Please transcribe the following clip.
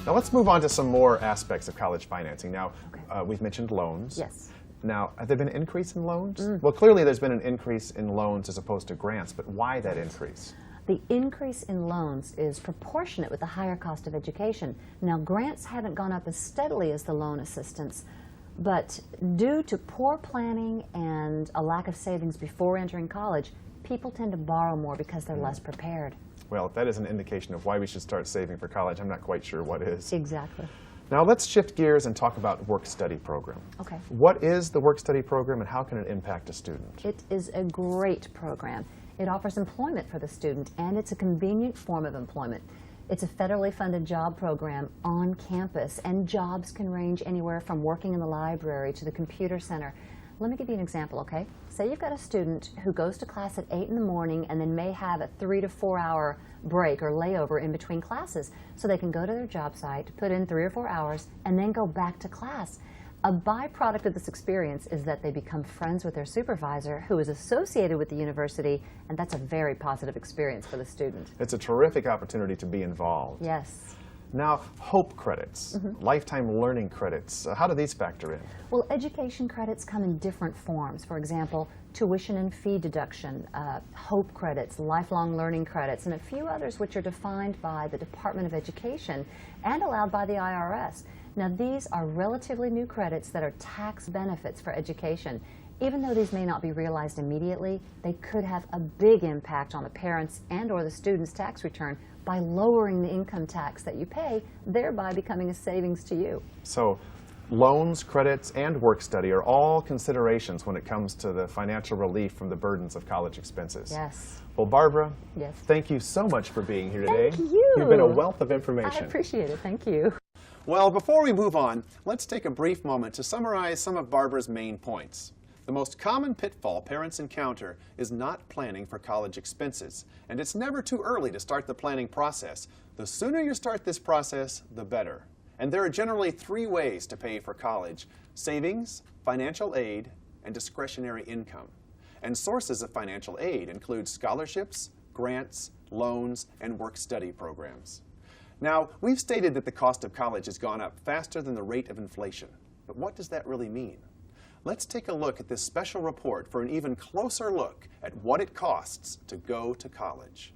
Now let's move on to some more aspects of college financing. Now, we've mentioned loans. Yes. Now, have there been an increase in loans? Well, clearly there's been an increase in loans as opposed to grants, but why that increase? The increase in loans is proportionate with the higher cost of education. Now, grants haven't gone up as steadily as the loan assistance, but due to poor planning and a lack of savings before entering college, people tend to borrow more because they're less prepared. Well, if that is an indication of why we should start saving for college, I'm not quite sure what is. Exactly. Now let's shift gears and talk about work-study program. Okay. What is the work-study program and how can it impact a student? It is a great program. It offers employment for the student, and it's a convenient form of employment. It's a federally funded job program on campus, and jobs can range anywhere from working in the library to the computer center. Let me give you an example, okay? Say you've got a student who goes to class at 8 in the morning and then may have a 3 to 4 hour break or layover in between classes. So they can go to their job site, put in 3 or 4 hours, and then go back to class. A byproduct of this experience is that they become friends with their supervisor who is associated with the university, and that's a very positive experience for the student. It's a terrific opportunity to be involved. Yes. Now, HOPE credits, lifetime learning credits, how do these factor in? Well, education credits come in different forms. For example, tuition and fee deduction, HOPE credits, lifelong learning credits, and a few others which are defined by the Department of Education and allowed by the IRS. Now, these are relatively new credits that are tax benefits for education. Even though these may not be realized immediately, they could have a big impact on the parents and/or the student's tax return by lowering the income tax that you pay, thereby becoming a savings to you. So, loans, credits, and work study are all considerations when it comes to the financial relief from the burdens of college expenses. Yes. Well, Barbara, yes. Thank you so much for being here today. Thank you. You've been a wealth of information. I appreciate it. Thank you. Well, before we move on, let's take a brief moment to summarize some of Barbara's main points. The most common pitfall parents encounter is not planning for college expenses, and it's never too early to start the planning process. The sooner you start this process, the better. And there are generally 3 ways to pay for college: savings, financial aid, and discretionary income. And sources of financial aid include scholarships, grants, loans, and work-study programs. Now, we've stated that the cost of college has gone up faster than the rate of inflation. But what does that really mean? Let's take a look at this special report for an even closer look at what it costs to go to college.